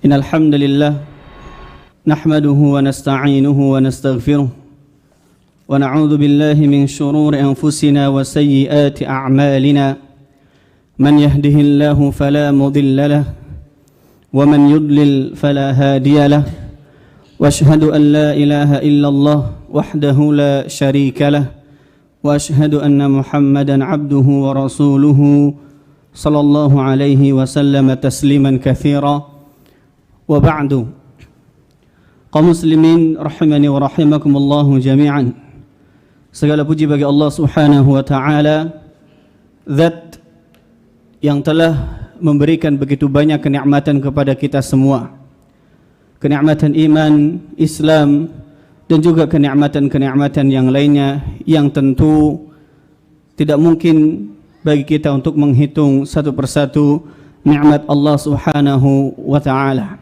Innal hamdalillah nahmaduhu wa nasta'inuhu wa nastaghfiruh wa na'udzu billahi min shururi anfusina wa sayyiati a'malina man yahdihillahu fala mudilla lahu wa man yudlil fala hadiya lahu wa ashhadu an la ilaha illallah wahdahu la syarika lahu wa ashhadu anna Muhammadan 'abduhu wa rasuluhu sallallahu alaihi wasallam tasliman katsira. Wa ba'du. Kaum muslimin rahimani wa rahimakumullahu jami'an. Segala puji bagi Allah Subhanahu wa taala, zat yang telah memberikan begitu banyak kenikmatan kepada kita semua. Kenikmatan iman, Islam, dan juga kenikmatan-kenikmatan yang lainnya yang tentu tidak mungkin bagi kita untuk menghitung satu persatu nikmat Allah Subhanahu wa taala.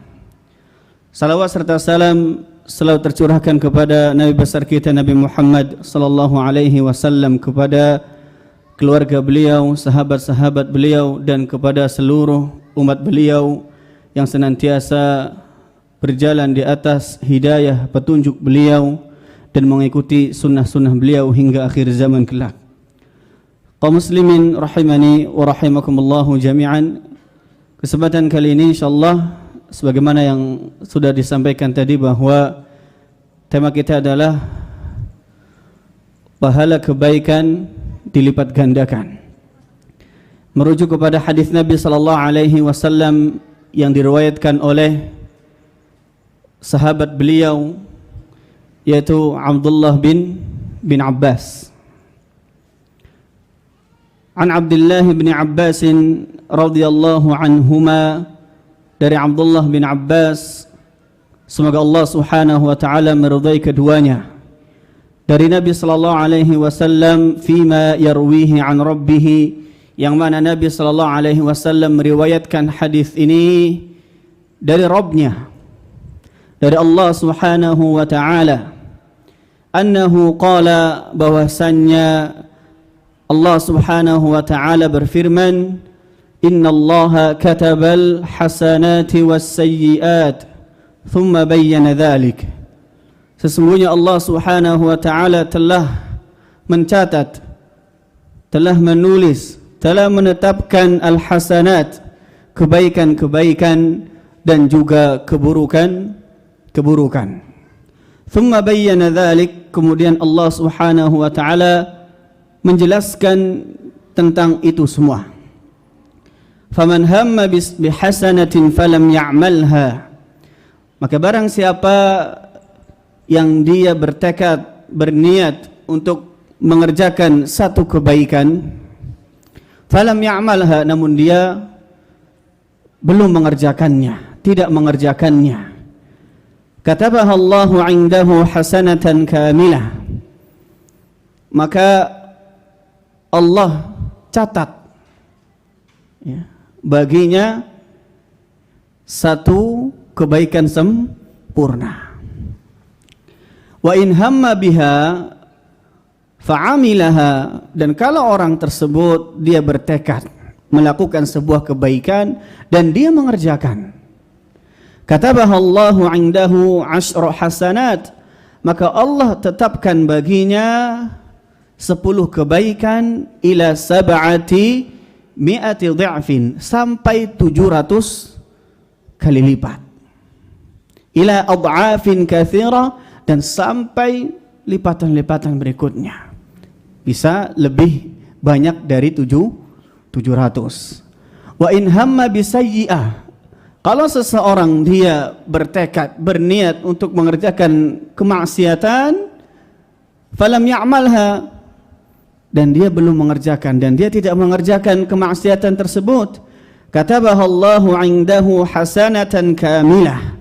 Salawat serta salam selalu tercurahkan kepada Nabi besar kita Nabi Muhammad sallallahu alaihi wasallam, kepada keluarga beliau, sahabat-sahabat beliau, dan kepada seluruh umat beliau yang senantiasa berjalan di atas hidayah petunjuk beliau dan mengikuti sunnah-sunnah beliau hingga akhir zaman kelak. Kaum muslimin rahimani wa rahimakumullahu jami'an. Kesempatan kali ini insyaallah sebagaimana yang sudah disampaikan tadi bahwa tema kita adalah pahala kebaikan dilipat gandakan. Merujuk kepada hadis Nabi sallallahu alaihi wasallam yang diriwayatkan oleh sahabat beliau yaitu Abdullah bin Abbas. An Abdullah bin Abbas radhiyallahu anhuma, dari Abdullah bin Abbas, semoga Allah Subhanahu wa taala meridai keduanya, dari Nabi sallallahu alaihi wasallam fima yarwihi an rabbih, yang mana Nabi sallallahu alaihi wasallam meriwayatkan hadis ini dari Rabbnya, dari Allah Subhanahu wa taala, annahu qala, bahwasannya Allah Subhanahu wa taala berfirman, Inna Allah katabal hasanati was sayyiat thumma bayyana dhalik. Sesungguhnya Allah Subhanahu wa taala telah mencatat, telah menulis, telah menetapkan al-hasanat, kebaikan-kebaikan, dan juga keburukan-keburukan. Thumma bayyana dhalik, kemudian Allah Subhanahu wa taala menjelaskan tentang itu semua. Faman hamma bihasanatin falam ya'malha, maka barang siapa yang dia bertekad, berniat untuk mengerjakan satu kebaikan, falam ya'malha, namun dia belum mengerjakannya, tidak mengerjakannya, katabaha Allahu 'indahu hasanatan kamilah, maka Allah catat ya, baginya satu kebaikan sempurna. Wa in hamma biha fa'amilaha, dan kalau orang tersebut dia bertekad melakukan sebuah kebaikan dan dia mengerjakan, katabaha Allahu 'indahu 'asyra hasanat, maka Allah tetapkan baginya 10 kebaikan ila sab'ati mi'ati dhi'fin, sampai 700 kali lipat, ila ad'afin katsira, dan sampai lipatan-lipatan berikutnya bisa lebih banyak dari 700. Wa in hamma bisayyi'ah, kalau seseorang dia bertekad, berniat untuk mengerjakan kemaksiatan, falam ya'malha, dan dia belum mengerjakan, dan dia tidak mengerjakan kemaksiatan tersebut, katabaha Allahu 'indahu hasanatan kamilah,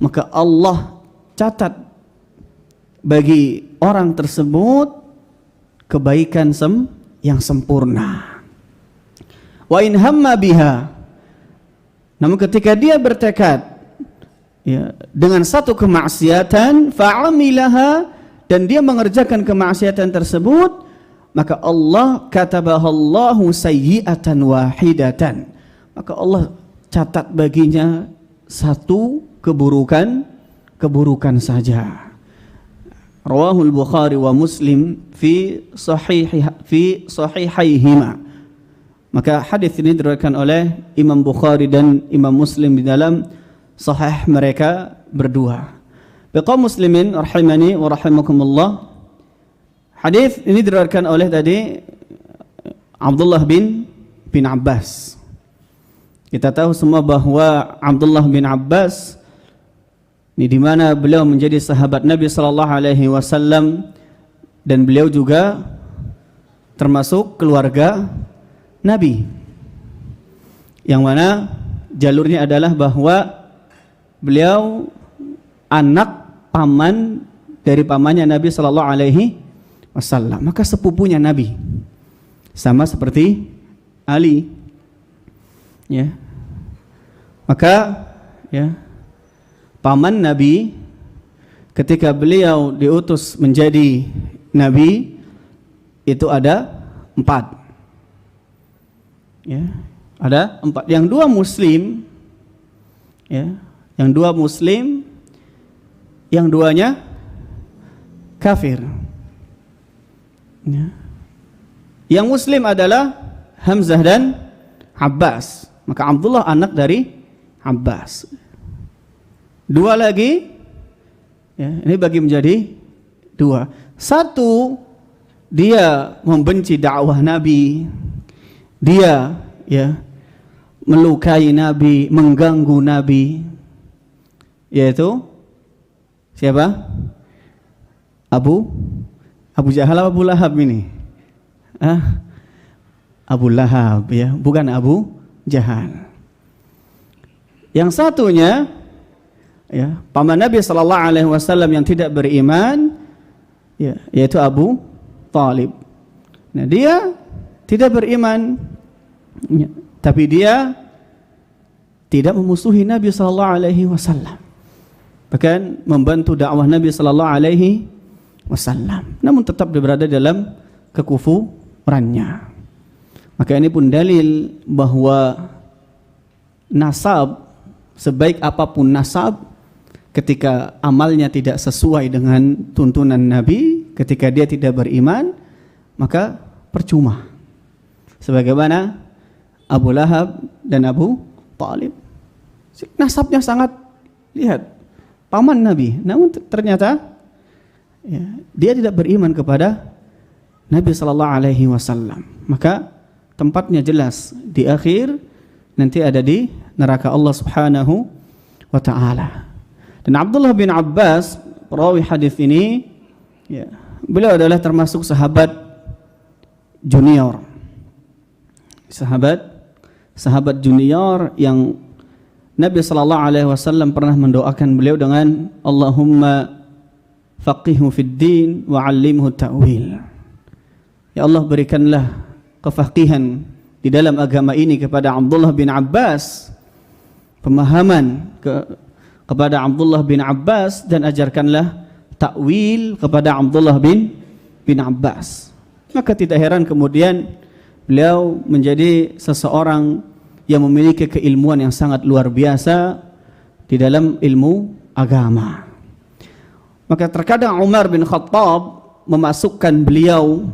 maka Allah catat bagi orang tersebut kebaikan yang sempurna. Wa in hamma biha, namun ketika dia bertekad ya, dengan satu kemaksiatan, fa'amilaha, dan dia mengerjakan kemaksiatan tersebut, maka Allah katabahallahu sayyi'atan wahidatan, maka Allah catat baginya satu keburukan saja. Rawahul Bukhari wa Muslim fi sahihaihima. Maka hadis ini diriwayatkan oleh Imam Bukhari dan Imam Muslim di dalam sahih mereka berdua. Biqaum muslimin rahimani wa rahimakumullah. Hadis ini diriwayatkan oleh tadi Abdullah bin Abbas. Kita tahu semua bahwa Abdullah bin Abbas ini di mana beliau menjadi sahabat Nabi sallallahu alaihi wasallam dan beliau juga termasuk keluarga Nabi. Yang mana jalurnya adalah bahwa beliau anak paman dari pamannya Nabi sallallahu alaihi wasallam. Maka sepupunya Nabi. Sama seperti Ali. Ya. Maka ya, paman Nabi ketika beliau diutus menjadi Nabi itu ada 4. Ya, ada 4. Yang 2 Muslim, ya, yang 2 Muslim, yang 2-nya kafir. Ya. Yang Muslim adalah Hamzah dan Abbas. Maka Abdullah anak dari Abbas. 2 lagi, ya, ini bagi menjadi 2. 1, dia membenci dakwah Nabi. Dia ya melukai Nabi, mengganggu Nabi. Yaitu siapa? Abu Jahal, Abu Lahab ini. Abu Lahab ya, bukan Abu Jahal. Yang satunya ya, paman Nabi sallallahu alaihi wasallam yang tidak beriman ya, yaitu Abu Thalib. Nah, dia tidak beriman ya, tapi dia tidak memusuhi Nabi sallallahu alaihi wasallam. Bahkan membantu dakwah Nabi sallallahu alaihi wasallam. Namun tetap berada dalam kekufurannya. Maka ini pun dalil bahwa nasab, sebaik apapun nasab, ketika amalnya tidak sesuai dengan tuntunan Nabi, ketika dia tidak beriman, maka percuma. Sebagaimana Abu Lahab dan Abu Thalib, nasabnya sangat, lihat, paman Nabi, namun ternyata ya, dia tidak beriman kepada Nabi sallallahu alaihi wasallam. Maka tempatnya jelas di akhir nanti ada di neraka Allah Subhanahu wa taala. Dan Abdullah bin Abbas, perawi hadis ini, ya, beliau adalah termasuk sahabat junior. Sahabat junior yang Nabi sallallahu alaihi wasallam pernah mendoakan beliau dengan Allahumma faqihhu fid din wa 'allimhu ta'wil. Ya Allah, berikanlah kefaqihan di dalam agama ini kepada Abdullah bin Abbas, pemahaman kepada Abdullah bin Abbas, dan ajarkanlah takwil kepada Abdullah bin Abbas. Maka tidak heran kemudian beliau menjadi seseorang yang memiliki keilmuan yang sangat luar biasa di dalam ilmu agama. Maka terkadang Umar bin Khattab memasukkan beliau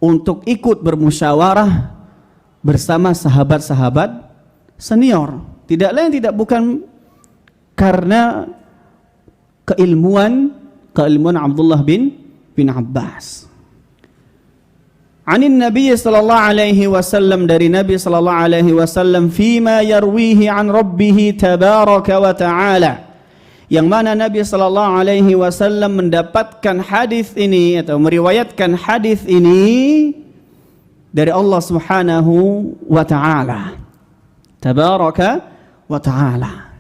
untuk ikut bermusyawarah bersama sahabat-sahabat senior. Tidak lain tidak bukan karena keilmuan Abdullah bin Abbas. Anin Nabi sallallahu alaihi wasallam, dari Nabi sallallahu alaihi wasallam, fima yarwihi an rabbih tabaraka wa ta'ala, yang mana Nabi sallallahu alaihi wasallam mendapatkan hadis ini atau meriwayatkan hadis ini dari Allah Subhanahu wa taala. Tabaraka wa taala.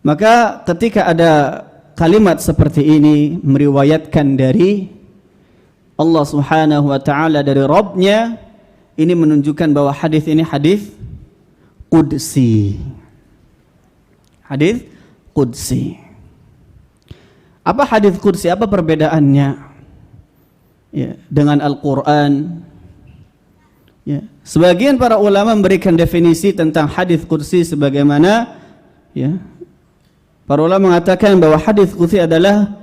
Maka ketika ada kalimat seperti ini meriwayatkan dari Allah Subhanahu wa taala, dari Rabb-nya, ini menunjukkan bahwa hadis ini hadis qudsi. Hadis qudsi. Apa hadis qudsi? Apa perbedaannya ya dengan Al-Qur'an? Ya, sebagian para ulama memberikan definisi tentang hadis qudsi sebagaimana ya, para ulama mengatakan bahwa hadis qudsi adalah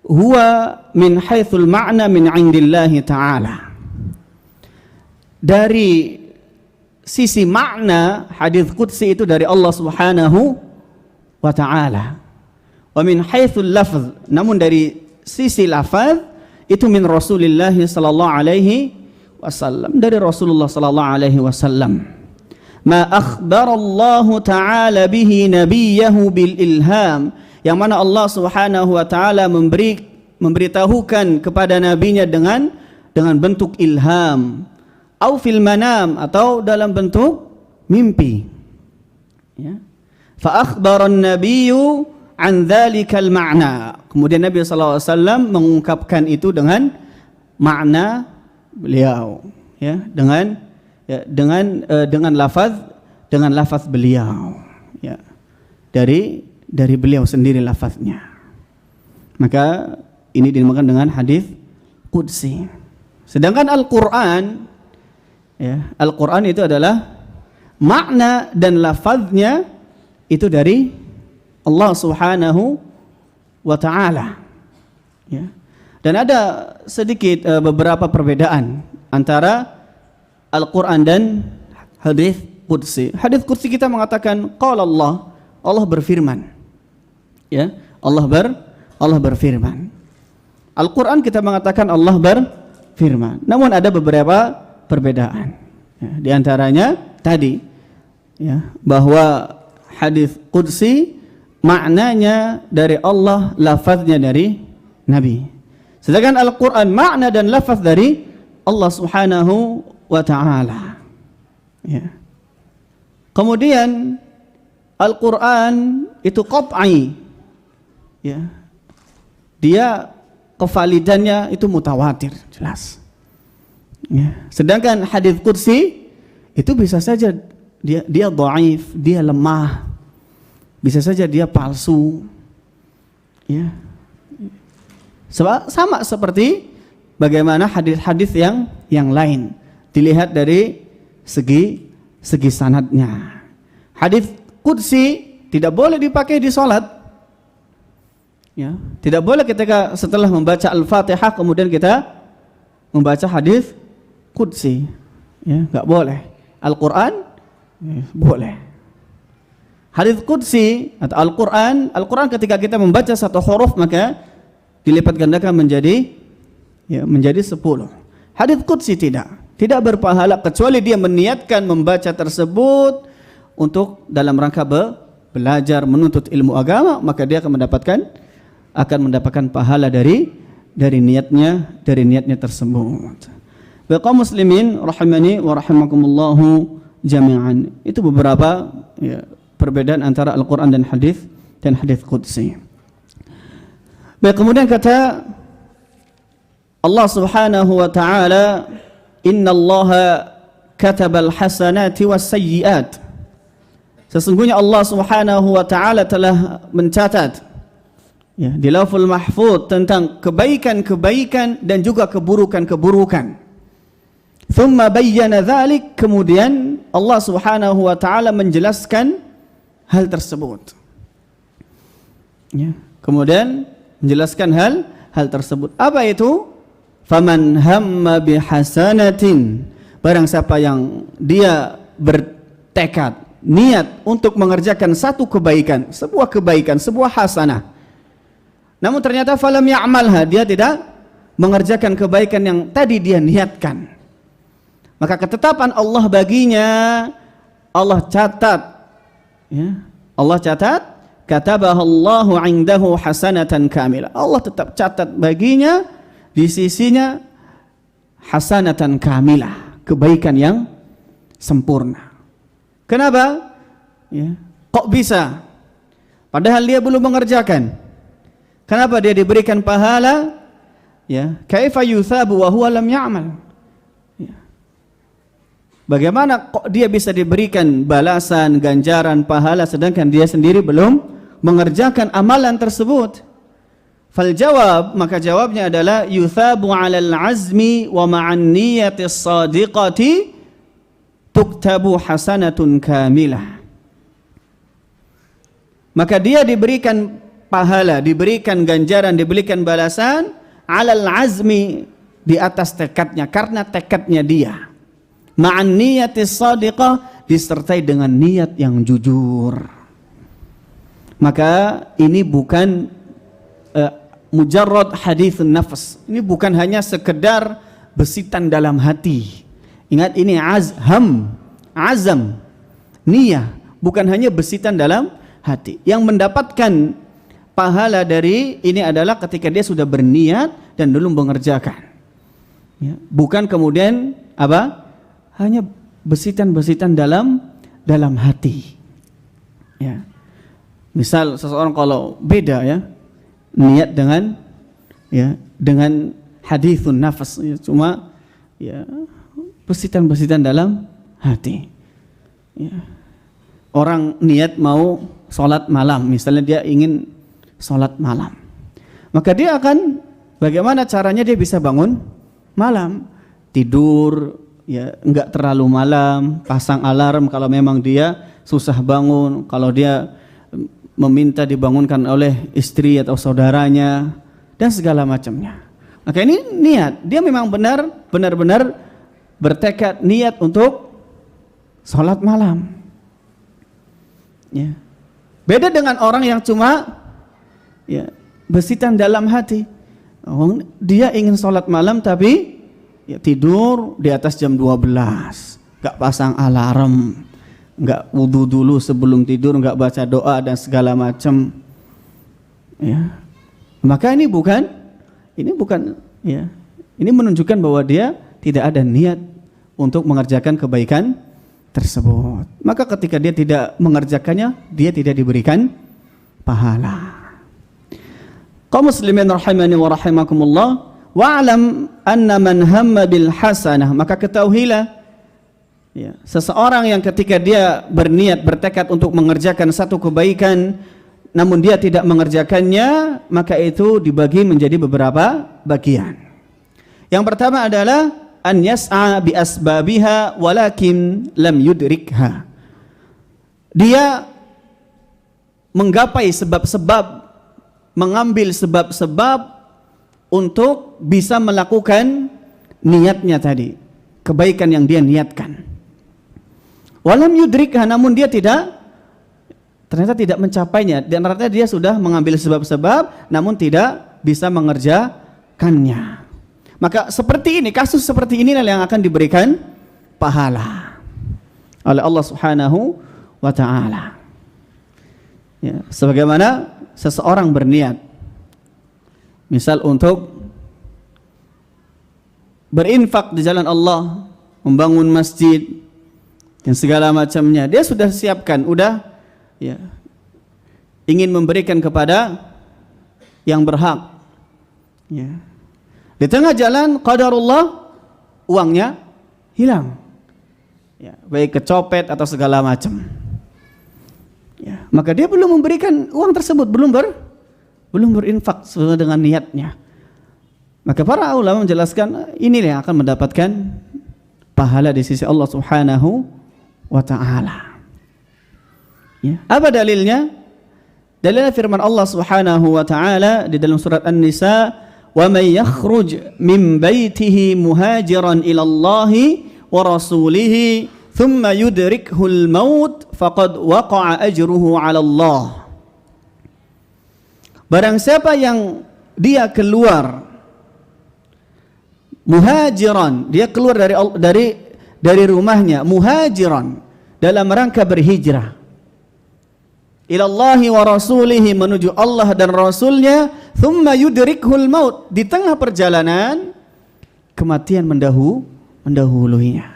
huwa min haitsul ma'na min 'indillahi ta'ala. Dari sisi makna hadis qudsi itu dari Allah Subhanahu wa ta'ala. Wa min haitsul lafz, namun dari sisi lafaz itu min Rasulillah sallallahu alaihi wasallam, dari Rasulullah sallallahu alaihi wasallam. Ma akhbarallahu ta'ala bihi nabiyahu bil ilham, yang mana Allah Subhanahu wa taala memberitahukan kepada nabinya dengan bentuk ilham, au fil manam, atau dalam bentuk mimpi. Ya. Fa akhbaran nabiyyu an dzalikal ma'na. Kemudian Nabi sallallahu alaihi wasallam mengungkapkan itu dengan makna beliau, ya, dengan lafaz beliau, ya, dari beliau sendiri lafaznya. Maka ini dinamakan dengan hadis qudsi. Sedangkan Al-Qur'an, ya, Al-Qur'an itu adalah makna dan lafaznya itu dari Allah Subhanahu wa ta'ala, ya. Dan ada sedikit beberapa perbedaan antara Al-Quran dan hadis qudsi. Hadis qudsi kita mengatakan qala Allah berfirman. Ya, Allah berfirman. Al-Quran kita mengatakan Allah berfirman. Namun ada beberapa perbedaan. Ya, di antaranya tadi, ya, bahwa hadis qudsi maknanya dari Allah, lafaznya dari Nabi. Sedangkan Al-Quran makna dan lafaz dari Allah Subhanahu wa ta'ala. Ya. Kemudian Al-Quran itu qat'i, ya, dia kevalidannya itu mutawatir, jelas. Ya. Sedangkan hadis qudsi itu bisa saja dia dhaif, dia lemah, bisa saja dia palsu, ya. Sama seperti bagaimana hadis-hadis yang lain, dilihat dari segi sanadnya. Hadis qudsi tidak boleh dipakai di salat, ya. Tidak boleh ketika setelah membaca Al-Fatihah kemudian kita membaca hadis qudsi, ya, enggak boleh. Al-Qur'an, ya, boleh. Hadis qudsi atau Al-Qur'an ketika kita membaca satu huruf maka dilipat gandakan menjadi 10. Hadis qudsi tidak berpahala kecuali dia meniatkan membaca tersebut untuk dalam rangka belajar menuntut ilmu agama, maka dia akan mendapatkan pahala dari niatnya tersebut. Baik muslimin rahimani wa rahimakumullahu jami'an. Itu beberapa, ya, perbedaan antara Al-Qur'an dan hadis qudsi. Baik, kemudian kata Allah Subhanahu wa ta'ala, innallaha katabal hasanati was sayyiat. Sesungguhnya Allah Subhanahu wa ta'ala telah mencatat, ya, di Lauhul Mahfuz tentang kebaikan-kebaikan dan juga keburukan-keburukan. Thumma bayyana dzalik, kemudian Allah Subhanahu wa ta'ala menjelaskan hal tersebut. Ya, kemudian menjelaskan hal tersebut. Apa itu? Faman hamma bihasanatin, barang siapa yang dia bertekad, niat untuk mengerjakan satu kebaikan, sebuah hasanah, namun ternyata falam ya'malha, dia tidak mengerjakan kebaikan yang tadi dia niatkan, maka ketetapan Allah baginya, Allah catat, ya, Allah catat, katabahallahu indahu hasanatan kamilah. Allah tetap catat baginya di sisinya hasanatan kamilah, kebaikan yang sempurna. Kenapa? Ya, kok bisa? Padahal dia belum mengerjakan. Kenapa dia diberikan pahala? Ya, kaifa yuthabu wa huwa lam ya'mal? Ya. Bagaimana kok dia bisa diberikan balasan, ganjaran, pahala sedangkan dia sendiri belum mengerjakan amalan tersebut? Fal jawab, maka jawabnya adalah yuthabu 'alal azmi wa ma'an niyatis shadiqati tuktabu hasanatun kamilah. Maka dia diberikan pahala, diberikan ganjaran, diberikan balasan 'alal azmi, di atas tekadnya, karena tekadnya dia. Ma'an niyatis shadiqah, disertai dengan niat yang jujur. Maka ini bukan mujarrad hadithun nafs. Ini bukan hanya sekedar besitan dalam hati. Ingat, ini azam, niyah, bukan hanya besitan dalam hati. Yang mendapatkan pahala dari ini adalah ketika dia sudah berniat dan belum mengerjakan. Ya, bukan kemudian apa? Hanya besitan-besitan dalam hati. Ya. Misal seseorang kalau beda ya, niat dengan hadithun nafas, ya, cuma ya besitan-besitan dalam hati. Ya. Orang niat mau sholat malam, misalnya dia ingin sholat malam, maka dia akan bagaimana caranya dia bisa bangun malam, tidur ya enggak terlalu malam, pasang alarm kalau memang dia susah bangun, kalau dia meminta dibangunkan oleh istri atau saudaranya dan segala macamnya. Maka ini niat, dia memang benar-benar bertekad niat untuk sholat malam. Ya. Beda dengan orang yang cuma ya besitan dalam hati. Dia ingin sholat malam tapi ya tidur di atas jam 12, gak pasang alarm, nggak wudu dulu sebelum tidur, nggak baca doa dan segala macam, ya. Maka ini bukan ya, ini menunjukkan bahwa dia tidak ada niat untuk mengerjakan kebaikan tersebut. Maka ketika dia tidak mengerjakannya, dia tidak diberikan pahala. Kaum muslimin rahimani wa rahimakumullah, wa'lam anna man hamma bil hasanah, maka ketahuilah ya, seseorang yang ketika dia berniat, bertekad untuk mengerjakan satu kebaikan namun dia tidak mengerjakannya, maka itu dibagi menjadi beberapa bagian. Yang pertama adalah an yas'a bi asbabiha walakin lam yudrikha. Dia menggapai sebab-sebab, mengambil sebab-sebab untuk bisa melakukan niatnya tadi, kebaikan yang dia niatkan. Walam yudrikha, namun dia ternyata tidak mencapainya, dan ternyata dia sudah mengambil sebab-sebab namun tidak bisa mengerjakannya. Maka seperti ini, kasus seperti inilah yang akan diberikan pahala oleh Allah Subhanahu wa ta'ala. Ya, sebagaimana seseorang berniat misal untuk berinfak di jalan Allah, membangun masjid dan segala macamnya, dia sudah siapkan, ya, ingin memberikan kepada yang berhak. Ya. Di tengah jalan qadarullah uangnya hilang. Ya, baik kecopet atau segala macam. Ya, maka dia belum memberikan uang tersebut, belum berinfak sesuai dengan niatnya. Maka para ulama menjelaskan inilah yang akan mendapatkan pahala di sisi Allah Subhanahu wa ta'ala. Ya. Apa dalilnya? Dalilnya firman Allah Subhanahu wa ta'ala di dalam surat An-Nisa, "Wa may yakhruj min baitihi muhajiran ila Allah wa rasulihi thumma yudrikuhul maut faqad waqa'a ajruhu 'ala Allah." Barang siapa yang dia keluar muhajiran, dia keluar dari rumahnya, muhajiran dalam rangka berhijrah, ilallahi wa rasulihi, menuju Allah dan Rasulnya, thumma yudrikuhul maut, di tengah perjalanan kematian mendahuluinya.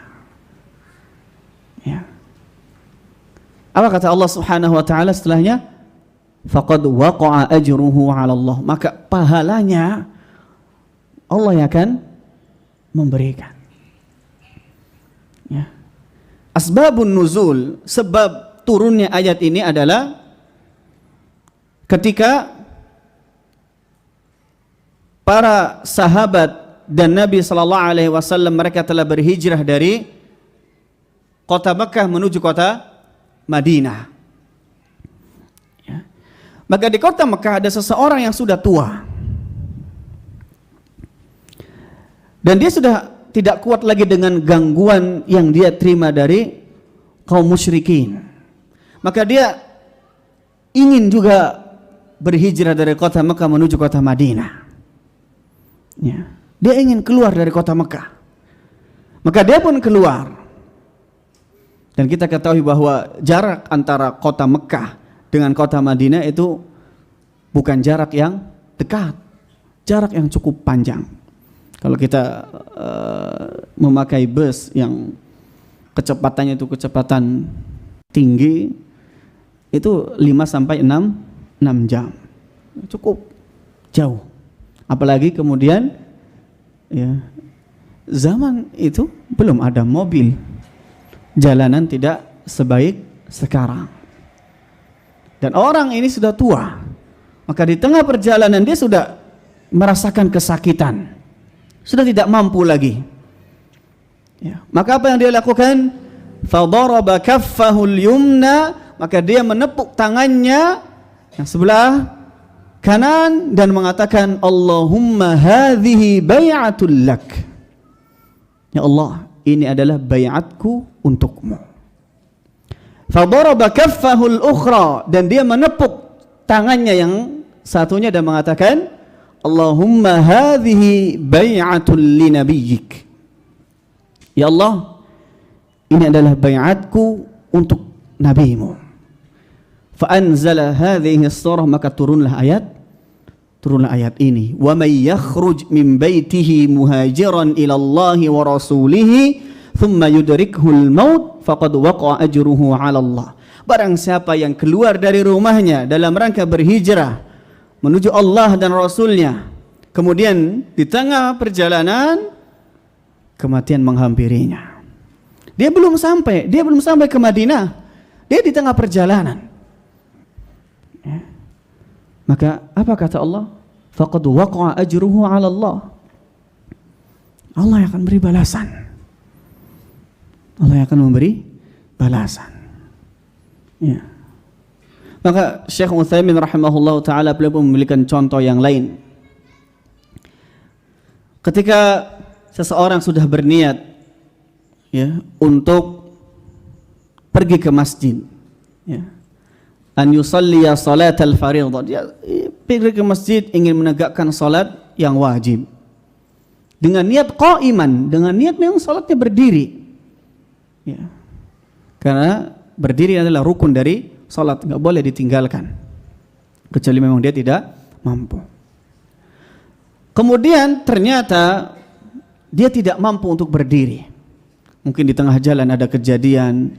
Ya. Apa kata Allah Subhanahu wa ta'ala setelahnya? Faqad waqa'a ajruhu 'ala Allah, maka pahalanya Allah yang akan memberikan. Ya. Asbabun nuzul, sebab turunnya ayat ini adalah ketika para sahabat dan Nabi sallallahu alaihi wasallam mereka telah berhijrah dari kota Mekah menuju kota Madinah. Ya. Maka di kota Mekah ada seseorang yang sudah tua. Dan dia sudah tidak kuat lagi dengan gangguan yang dia terima dari kaum musyrikin. Maka dia ingin juga berhijrah dari kota Mekah menuju kota Madinah. Ya. Dia ingin keluar dari kota Mekah. Maka dia pun keluar. Dan kita ketahui bahwa jarak antara kota Mekah dengan kota Madinah itu bukan jarak yang dekat. Jarak yang cukup panjang. Kalau kita memakai bus yang kecepatannya itu kecepatan tinggi, itu 5 sampai 6 jam. Cukup jauh. Apalagi kemudian ya, zaman itu belum ada mobil. Jalanan tidak sebaik sekarang. Dan orang ini sudah tua. Maka di tengah perjalanan dia sudah merasakan kesakitan. Sudah tidak mampu lagi. Ya. Maka apa yang dia lakukan? Fadaraba kaffahul yumna, maka dia menepuk tangannya yang sebelah kanan dan mengatakan, Allahumma hadhihi bay'atul lak. Ya Allah, ini adalah bay'atku untukmu. Fadaraba kaffahul ukhra, dan dia menepuk tangannya yang satunya dan mengatakan, Allahumma hadhihi bay'atul li nabiyyik. Ya Allah, ini adalah bay'atku untuk nabimu. Fa anzala hadhihi as-surah, maka turunlah ayat ini. Wa may yakhruj min baitihi muhajiran ila Allah wa rasulih thumma yudrikhu al-maut faqad waqa'a ajruhu 'ala Allah. Barang siapa yang keluar dari rumahnya dalam rangka berhijrah menuju Allah dan Rasulnya, kemudian di tengah perjalanan kematian menghampirinya. Dia belum sampai ke Madinah. Dia di tengah perjalanan. Ya. Maka apa kata Allah? Faqad waqa'a ajruhu 'ala Allah. Allah yang akan beri balasan. Allah yang akan memberi balasan. Ya. Maka Syekh Utsaimin rahimahullah ta'ala beliau memberikan contoh yang lain. Ketika seseorang sudah berniat ya, untuk pergi ke masjid, ya, an yusalliya salatal fardhah, dia pergi ke masjid ingin menegakkan salat yang wajib dengan niat qaiman, dengan niat memang salatnya berdiri, ya. Karena berdiri adalah rukun dari salat, nggak boleh ditinggalkan kecuali memang dia tidak mampu. Kemudian ternyata dia tidak mampu untuk berdiri. Mungkin di tengah jalan ada kejadian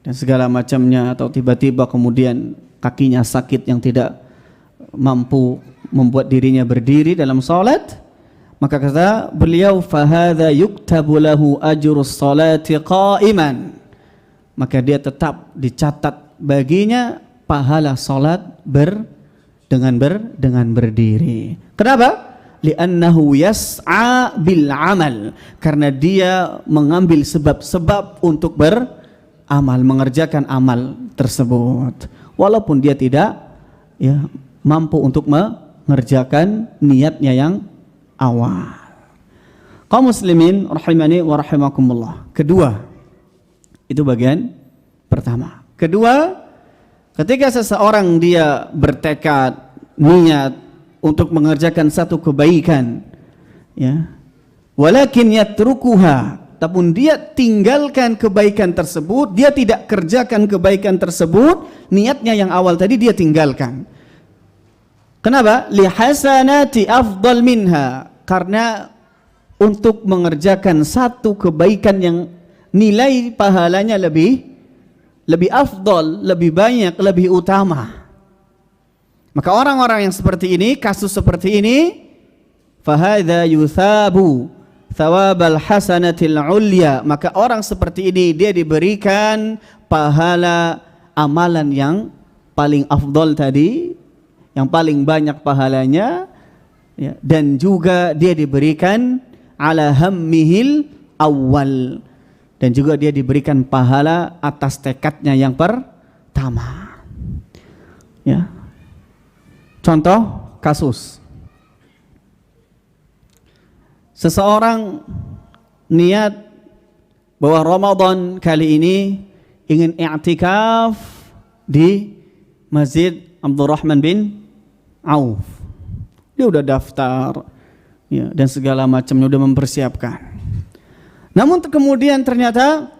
dan segala macamnya, atau tiba-tiba kemudian kakinya sakit yang tidak mampu membuat dirinya berdiri dalam salat. Maka kata beliau, fahadha yuktabu lahu ajrus salati qa'iman. Maka dia tetap dicatat baginya pahala salat dengan berdiri. Kenapa? Li'annahu yas'a bil amal, karena dia mengambil sebab-sebab untuk beramal, mengerjakan amal tersebut walaupun dia tidak ya mampu untuk mengerjakan niatnya yang awal. Kaum muslimin rahimani wa rahimakumullah. Kedua, itu bagian pertama. Kedua, ketika seseorang dia bertekad niat untuk mengerjakan satu kebaikan, ya, walakin yatrukuha, tapi dia tinggalkan kebaikan tersebut, dia tidak kerjakan kebaikan tersebut, niatnya yang awal tadi dia tinggalkan. Kenapa? Li hasanati afdal minha, karena untuk mengerjakan satu kebaikan yang nilai pahalanya lebih afdal, lebih banyak, lebih utama. Maka orang-orang yang seperti ini, kasus seperti ini, fahadha yuthabu thawabal hasanatil ulya, maka orang seperti ini dia diberikan pahala amalan yang paling afdal tadi, yang paling banyak pahalanya, ya, dan juga dia diberikan ala hammihil awal, dan juga dia diberikan pahala atas tekadnya yang pertama. Ya. Contoh kasus. Seseorang niat bahwa Ramadan kali ini ingin i'tikaf di Masjid Abdurrahman bin Auf. Dia udah daftar ya, dan segala macamnya udah mempersiapkan. Namun kemudian ternyata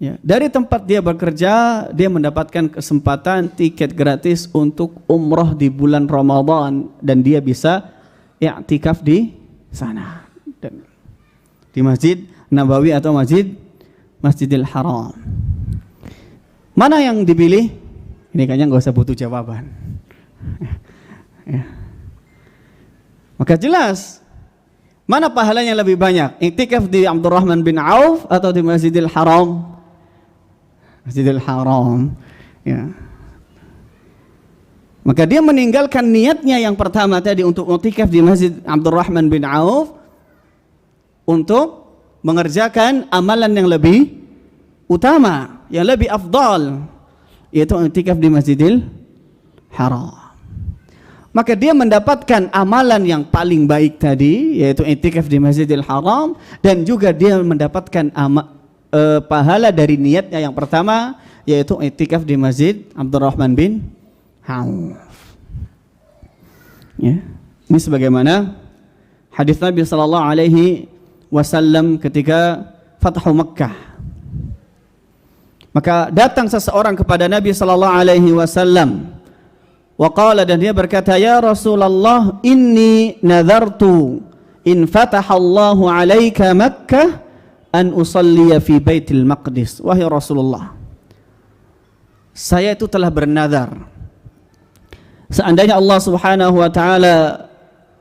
ya, dari tempat dia bekerja, dia mendapatkan kesempatan tiket gratis untuk umroh di bulan Ramadan, dan dia bisa i'tikaf di sana, dan di Masjid Nabawi atau Masjidil Haram. Mana yang dipilih? Ini kayaknya nggak usah butuh jawaban. Ya. Maka jelas, mana pahalanya lebih banyak? I'tikaf di Abdurrahman bin Auf atau di Masjidil Haram? Masjidil Haram. Ya. Maka dia meninggalkan niatnya yang pertama tadi untuk i'tikaf di Masjid Abdurrahman bin Auf untuk mengerjakan amalan yang lebih utama, yang lebih afdal, yaitu i'tikaf di Masjidil Haram. Maka dia mendapatkan amalan yang paling baik tadi, yaitu i'tikaf di Masjidil Haram, dan juga dia mendapatkan pahala dari niatnya yang pertama, yaitu i'tikaf di Masjid Abdurrahman bin Auf. Ya. Ini sebagaimana hadis Nabi sallallahu alaihi wasallam ketika Fathu Makkah. Maka datang seseorang kepada Nabi sallallahu alaihi wasallam wa qala, dan dia berkata, ya Rasulullah, inni nadhartu in fatahallahu alaika Makkah an usalliya fi Baitil Maqdis. Wahai Rasulullah, saya itu telah bernazar, seandainya Allah Subhanahu wa taala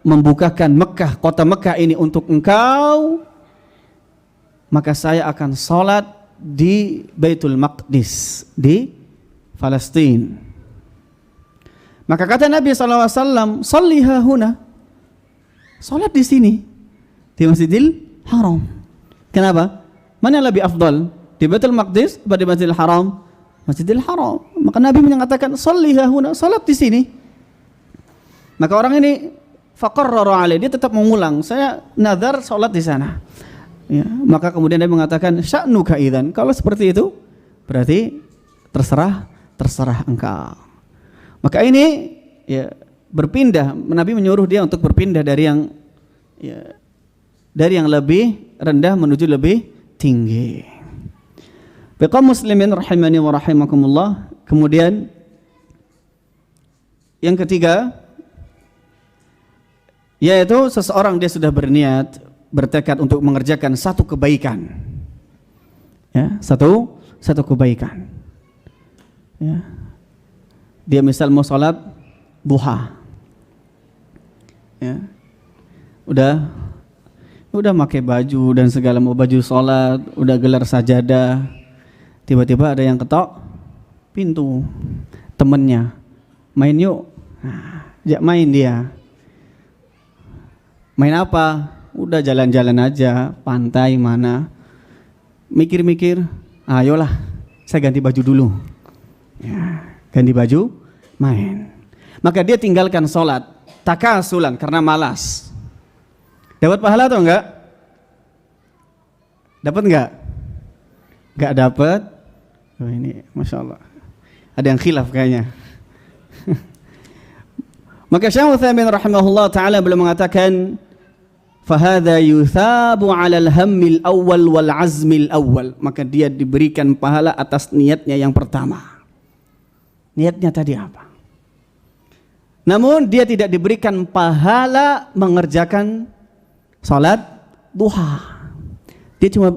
membukakan Mekah, kota Mekah ini untuk engkau, maka saya akan salat di Baitul Maqdis di Palestina. Maka kata Nabi SAW, salliha huna, salat di sini, di Masjidil Haram. Kenapa? Mana yang lebih afdal, di Baitul Maqdis atau di Masjidil Haram? Masjidil Haram. Maka Nabi mengatakan, salliha huna, salat di sini. Maka orang ini faqarrara alaih, dia tetap mengulang, saya nazar salat di sana. Ya, maka kemudian dia mengatakan, sya'nuka idzan, kalau seperti itu berarti terserah engkau. Maka ini ya berpindah, Nabi menyuruh dia untuk berpindah dari yang lebih rendah menuju lebih tinggi. Baik muslimin rahimani wa rahimakumullah. Kemudian yang ketiga, yaitu seseorang dia sudah berniat, bertekad untuk mengerjakan satu kebaikan, ya, satu kebaikan, ya. Dia misal mau sholat duha, ya, udah pakai baju dan segala, mau baju sholat, udah gelar sajadah, tiba-tiba ada yang ketok pintu, temennya, main yuk, ajak main dia. Main apa? Udah jalan-jalan aja, pantai mana. Mikir-mikir, ayolah saya ganti baju dulu. Ya, ganti baju, main. Maka dia tinggalkan sholat, takasulan, karena malas. Dapat pahala atau enggak? Dapat enggak? Enggak dapat. Oh, ini Masya Allah, ada yang khilaf kayaknya. Maka Syekh Utsaimin rahimahullah ta'ala beliau mengatakan, fahadha yuthabu 'alal hammil awwal wal 'azmil awwal. Maka dia diberikan pahala atas niatnya yang pertama. Niatnya tadi apa? Namun dia tidak diberikan pahala mengerjakan salat duha. Dia cuma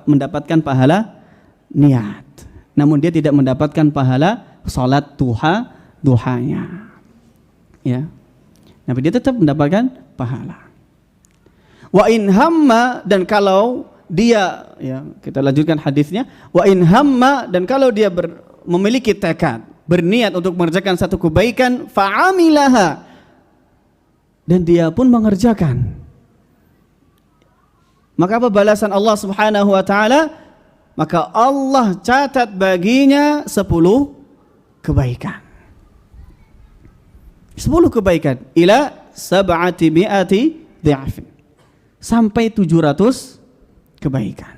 mendapatkan pahala niat. Namun dia tidak mendapatkan pahala salat duhanya. Ya. Tapi dia tetap mendapatkan pahala. Wa in hamma, dan kalau dia, ya, kita lanjutkan hadisnya, wa in hamma, dan kalau dia memiliki tekad, berniat untuk mengerjakan satu kebaikan, fa'amilaha, dan dia pun mengerjakan. Maka apa balasan Allah Subhanahu wa taala? Maka Allah catat baginya 10 kebaikan. 10 kebaikan ila 700 dhi'afin. Sampai 700 kebaikan.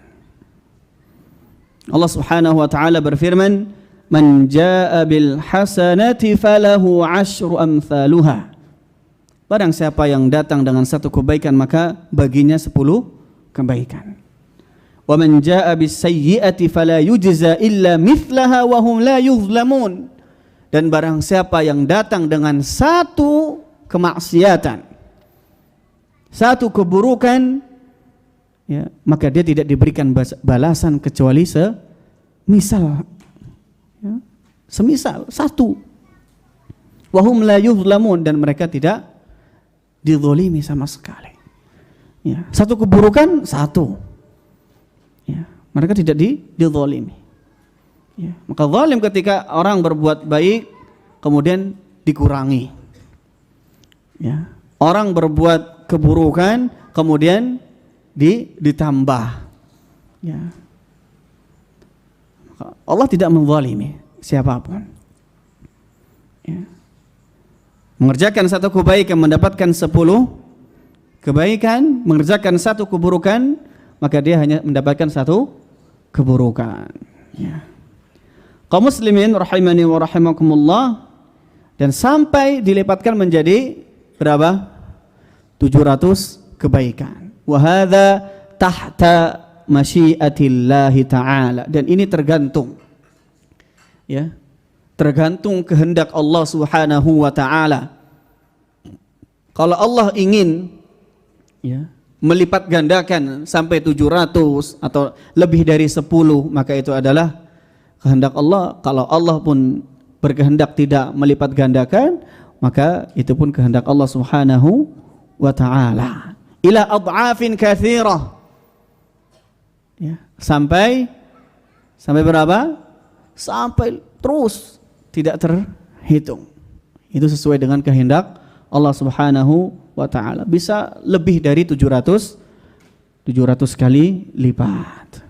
Allah Subhanahu wa taala berfirman, "Man jaa'a bil hasanati falahu 'asyru amsaluha." Barang siapa yang datang dengan satu kebaikan maka baginya 10 kebaikan. Wa man jaa'a bis sayyi'ati fala yujza illa mithlaha wa hum la yuzlamun. Dan barang siapa yang datang dengan satu kemaksiatan, satu keburukan, ya, maka dia tidak diberikan balasan kecuali semisal, ya, semisal satu. Wahum la yuzlamun, dan mereka tidak dizalimi sama sekali. Ya, satu keburukan satu. Ya, mereka tidak dizalimi. Ya, maka zalim ketika orang berbuat baik kemudian dikurangi. Ya, orang berbuat keburukan kemudian ditambah. Ya. Maka Allah tidak menzalimi siapapun. Ya. Mengerjakan satu kebaikan mendapatkan 10 kebaikan, mengerjakan satu keburukan maka dia hanya mendapatkan satu keburukan. Ya. Kaum muslimin rahimani wa rahimakumullah, dan sampai dilipatkan menjadi berapa? 700 kebaikan. Wa hadza tahta masyiatillahi ta'ala, dan ini tergantung, ya, tergantung kehendak Allah Subhanahu wa taala. Kalau Allah ingin, ya, melipat gandakan sampai 700 atau lebih dari 10, maka itu adalah kehendak Allah. Kalau Allah pun berkehendak tidak melipat gandakan, maka itu pun kehendak Allah Subhanahu wa ta'ala. Ila ad'afin katsirah. Ya, sampai berapa? Sampai terus tidak terhitung. Itu sesuai dengan kehendak Allah Subhanahu wa ta'ala. Bisa lebih dari 700 kali lipat.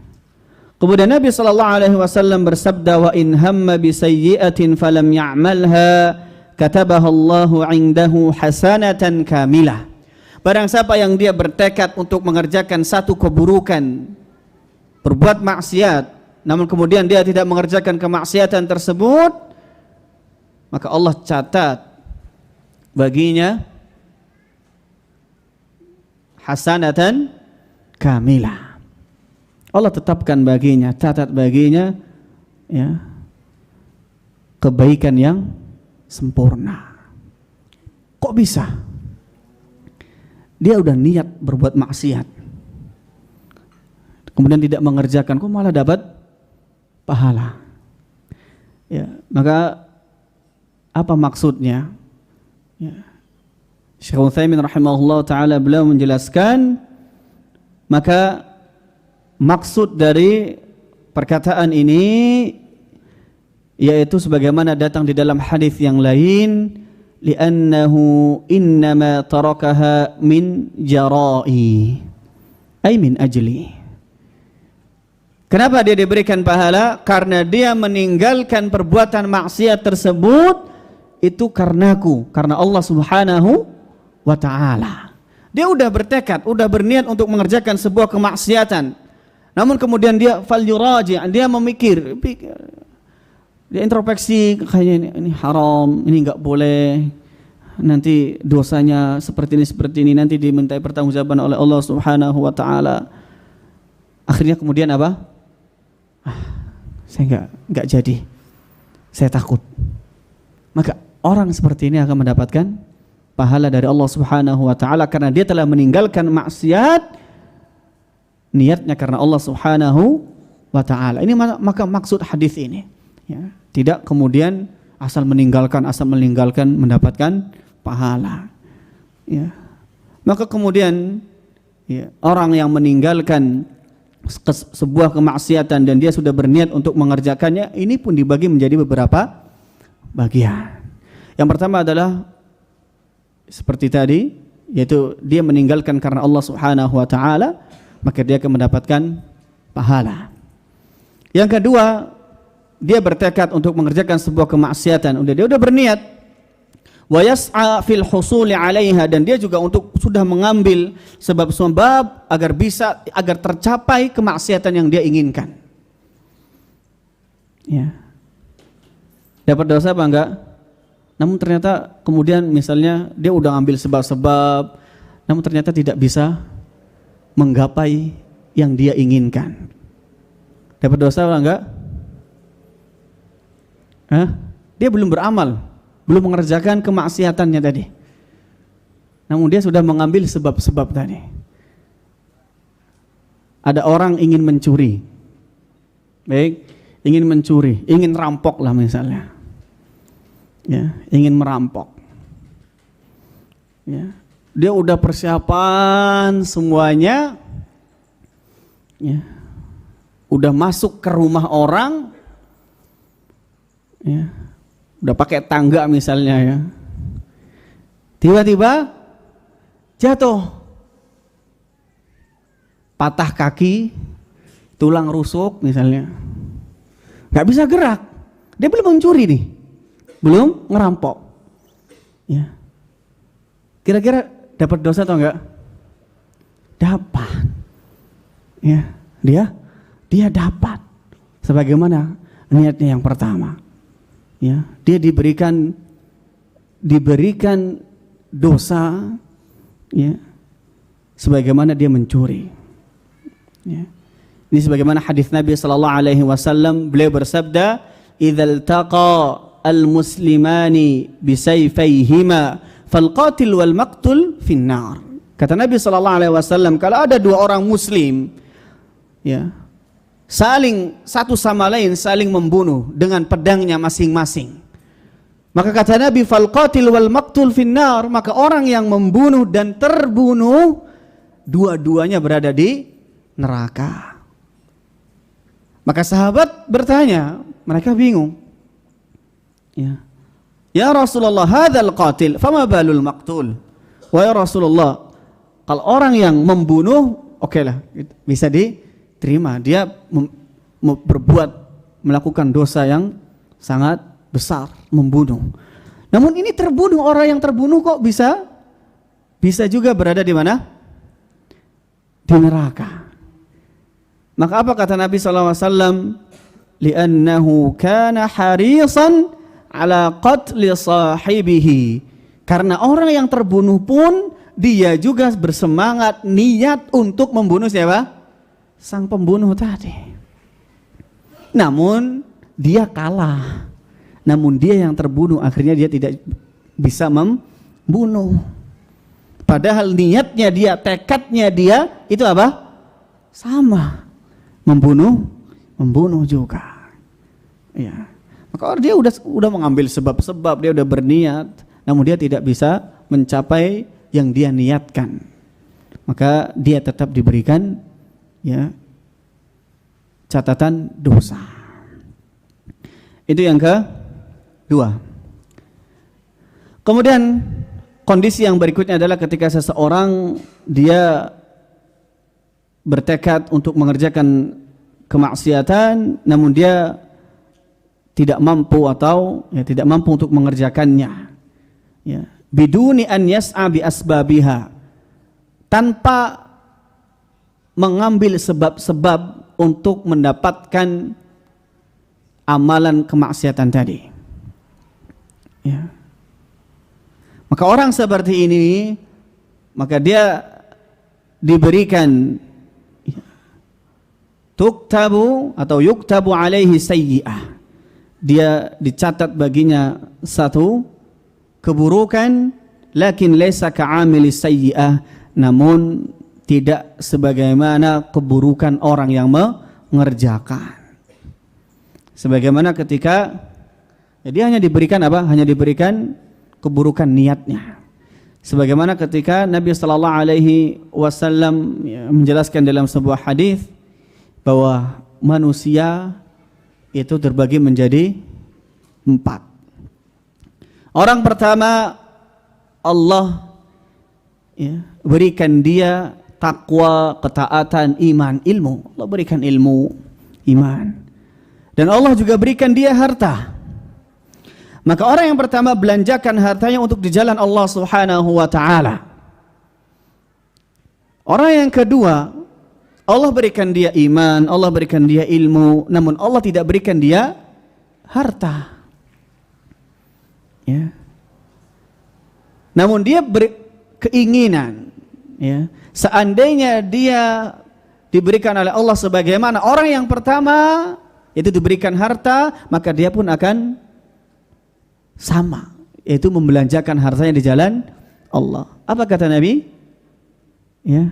Kemudian Nabi sallallahu alaihi wasallam bersabda, "Wa in hamma bi sayyi'atin falam ya'malha, katabaha Allahu 'indahu hasanatan kamilah." Barang siapa yang dia bertekad untuk mengerjakan satu keburukan, berbuat maksiat, namun kemudian dia tidak mengerjakan kemaksiatan tersebut, maka Allah catat baginya hasanatan kamilah. Allah tetapkan baginya, catat baginya, ya, kebaikan yang sempurna. Kok bisa? Dia udah niat berbuat maksiat, kemudian tidak mengerjakan, kok malah dapat pahala? Ya, maka apa maksudnya? Ya. Syekh Utsaimin rahimahullah ta'ala beliau menjelaskan, maka maksud dari perkataan ini yaitu sebagaimana datang di dalam hadis yang lain, li'annahu innama tarakaha min jara'i, ay min ajli. Kenapa dia diberikan pahala? Karena dia meninggalkan perbuatan maksiat tersebut itu karenaku, karena Allah Subhanahu wa ta'ala. Dia udah bertekad, udah berniat untuk mengerjakan sebuah kemaksiatan, namun kemudian dia falyuraji', dia memikir, dia introspeksi, kayaknya ini haram, ini enggak boleh, nanti dosanya seperti ini, nanti dimintai pertanggungjawaban oleh Allah Subhanahu wa ta'ala. Akhirnya kemudian apa? Saya enggak jadi, saya takut. Maka orang seperti ini akan mendapatkan pahala dari Allah Subhanahu wa ta'ala karena dia telah meninggalkan maksiat, niatnya karena Allah Subhanahu wa ta'ala. Ini maka maksud hadis ini, ya, tidak kemudian asal meninggalkan mendapatkan pahala, ya. Maka kemudian, ya, orang yang meninggalkan sebuah kemaksiatan dan dia sudah berniat untuk mengerjakannya, ini pun dibagi menjadi beberapa bagian. Yang pertama adalah seperti tadi, yaitu dia meninggalkan karena Allah Subhanahu wa taala, maka dia akan mendapatkan pahala. Yang kedua, dia bertekad untuk mengerjakan sebuah kemaksiatan, dia udah berniat, wa yas'a fil husuli 'alaiha, dan dia juga sudah mengambil sebab-sebab agar tercapai kemaksiatan yang dia inginkan. Ya. Dapat dosa apa enggak? Namun ternyata kemudian misalnya dia udah ambil sebab-sebab, namun ternyata tidak bisa menggapai yang dia inginkan. Dapat dosa apa enggak? Dia belum beramal, belum mengerjakan kemaksiatannya tadi. Namun dia sudah mengambil sebab-sebab tadi. Ada orang ingin mencuri. Baik, ingin mencuri, ingin rampok lah misalnya. Ya, ingin merampok. Ya, dia udah persiapan semuanya. Ya. Udah masuk ke rumah orang. Ya, udah pakai tangga misalnya ya, tiba-tiba jatuh, patah kaki, tulang rusuk misalnya, nggak bisa gerak. Dia belum mencuri nih, belum ngerampok. Ya, kira-kira dapat dosa atau enggak? Dapat. Ya, dia dapat sebagaimana niatnya yang pertama. Ya, dia diberikan dosa, ya, sebagaimana dia mencuri. Ya. Ini sebagaimana hadis Nabi sallallahu alaihi wasallam, beliau bersabda, "Idzal taqa al-muslimani bisayfayhima fal-qatil wal maqtul finnar." Kata Nabi sallallahu alaihi wasallam, kalau ada dua orang muslim, ya, satu sama lain saling membunuh dengan pedangnya masing-masing, maka kata Nabi, fal qatil wal maqtul finnar, maka orang yang membunuh dan terbunuh dua-duanya berada di neraka. Maka sahabat bertanya, mereka bingung. Ya Rasulullah, hadzal qatil fama balul maqtul. Wahai Rasulullah, kalau orang yang membunuh oke lah, bisa diterima, dia melakukan dosa yang sangat besar, membunuh. Namun ini terbunuh, orang yang terbunuh kok bisa juga berada di mana? Di neraka. Maka apa kata Nabi SAW? Li'annahu kana harisan ala qatli sahibihi. Karena orang yang terbunuh pun dia juga bersemangat, niat untuk membunuh siapa? Sang pembunuh tadi. Namun dia kalah. Namun dia yang terbunuh akhirnya dia tidak bisa membunuh. Padahal niatnya dia, tekadnya dia itu apa? Sama. Membunuh juga. Ya. Maka dia udah mengambil sebab-sebab, dia udah berniat, namun dia tidak bisa mencapai yang dia niatkan. Maka dia tetap diberikan, ya, catatan dosa. Itu yang kedua. Kemudian kondisi yang berikutnya adalah ketika seseorang dia bertekad untuk mengerjakan kemaksiatan, namun dia tidak mampu atau tidak mampu untuk mengerjakannya. Ya, biduni an yas'a bi asbabiha, tanpa mengambil sebab-sebab untuk mendapatkan amalan kemaksiatan tadi. Ya. Maka orang seperti ini, maka dia diberikan tuktabu atau yuktabu alaihi sayyi'ah. Dia dicatat baginya satu keburukan, lakin laysa ka'amili sayyi'ah, namun tidak sebagaimana keburukan orang yang mengerjakan. Sebagaimana ketika dia hanya diberikan apa? Hanya diberikan keburukan niatnya. Sebagaimana ketika Nabi sallallahu alaihi wasallam menjelaskan dalam sebuah hadis bahwa manusia itu terbagi menjadi 4. Orang pertama, Allah ya, berikan dia takwa, ketaatan, iman, ilmu. Allah berikan ilmu, iman. Dan Allah juga berikan dia harta. Maka orang yang pertama belanjakan hartanya untuk di jalan Allah Subhanahu wa taala. Orang yang kedua, Allah berikan dia iman, Allah berikan dia ilmu, namun Allah tidak berikan dia harta. Ya. Namun dia berkeinginan, ya, seandainya dia diberikan oleh Allah sebagaimana orang yang pertama itu diberikan harta, maka dia pun akan sama, yaitu membelanjakan hartanya di jalan Allah. Apa kata Nabi? Ya,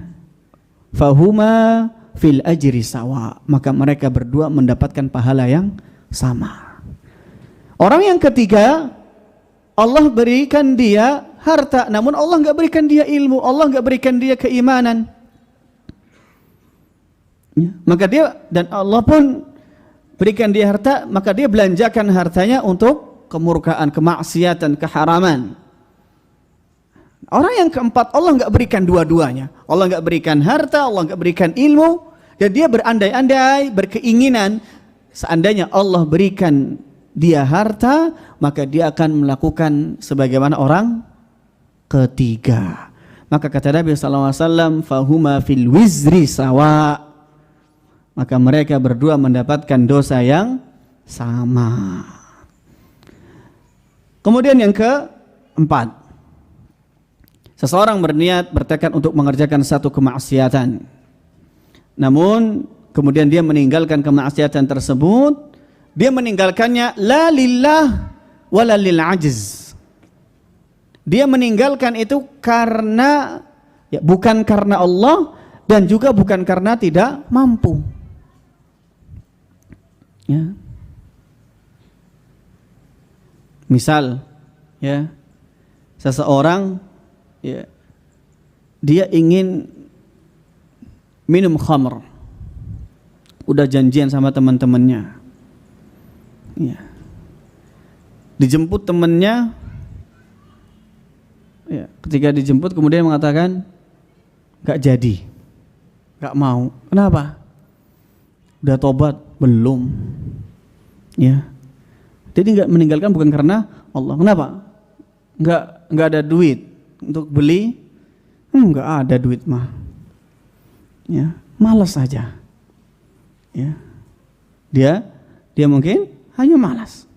fahuma fil ajri sawa, maka mereka berdua mendapatkan pahala yang sama. Orang yang ketiga, Allah berikan dia harta, namun Allah nggak berikan dia ilmu, Allah nggak berikan dia keimanan. Ya, maka dia, dan Allah pun berikan dia harta, maka dia belanjakan hartanya untuk kemurkaan, kemaksiatan, keharaman. Orang yang keempat, Allah nggak berikan dua-duanya. Allah nggak berikan harta, Allah nggak berikan ilmu, dan dia berandai-andai, berkeinginan, seandainya Allah berikan dia harta, maka dia akan melakukan sebagaimana orang ketiga. Maka kata Nabi SAW, fahuma fil wizri sawa, maka mereka berdua mendapatkan dosa yang sama. Kemudian yang keempat, seseorang berniat, bertekad untuk mengerjakan satu kemaksiatan, namun kemudian dia meninggalkan kemaksiatan tersebut. Dia meninggalkannya la lillah wala lil ajiz. Dia meninggalkan itu karena, ya, bukan karena Allah dan juga bukan karena tidak mampu. Ya. Misal, ya, seseorang, ya, dia ingin minum khamr, udah janjian sama teman-temannya, ya, dijemput temannya, ya, ketika dijemput kemudian mengatakan nggak jadi, nggak mau. Kenapa? Udah tobat belum? Ya, jadi nggak meninggalkan bukan karena Allah. Kenapa? Nggak ada duit untuk beli, nggak ada duit mah, ya, malas saja, ya, dia mungkin hanya malas.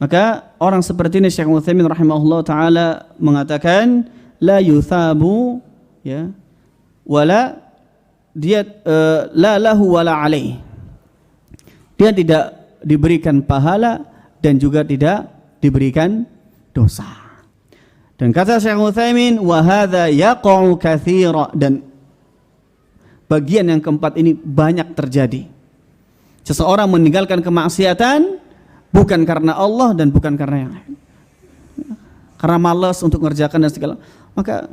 Maka orang seperti ini, Syekh Utsaimin rahimahullah taala mengatakan la yuthabu, ya, wala dia la lahu wala alaih, dia tidak diberikan pahala dan juga tidak diberikan dosa. Dan kata Syekh Utsaimin, wa hadza yaqa'u katsira, dan bagian yang keempat ini banyak terjadi. Seseorang meninggalkan kemaksiatan bukan karena Allah dan bukan karena yang lain, karena malas untuk mengerjakan dan segala, maka,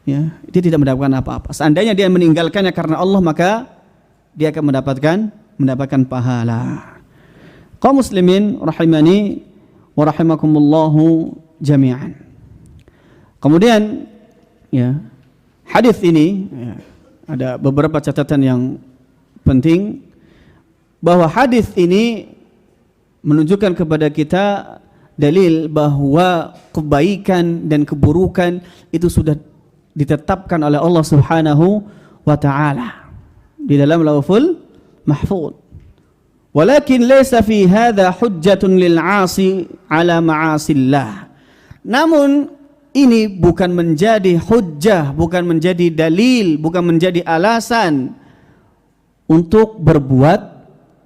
ya, dia tidak mendapatkan apa-apa. Seandainya dia meninggalkannya karena Allah, maka dia akan mendapatkan pahala. Kaum muslimin rahimani wa rahimakumullahu jami'an. Kemudian, ya, hadis ini, ya, ada beberapa catatan yang penting, bahwa hadis ini menunjukkan kepada kita dalil bahwa kebaikan dan keburukan itu sudah ditetapkan oleh Allah Subhanahu wa taala di dalam Lauhul Mahfuz. Walakin laysa fi hadza hujjatun lil 'asi 'ala ma'asillah. Namun ini bukan menjadi hujjah, bukan menjadi dalil, bukan menjadi alasan untuk berbuat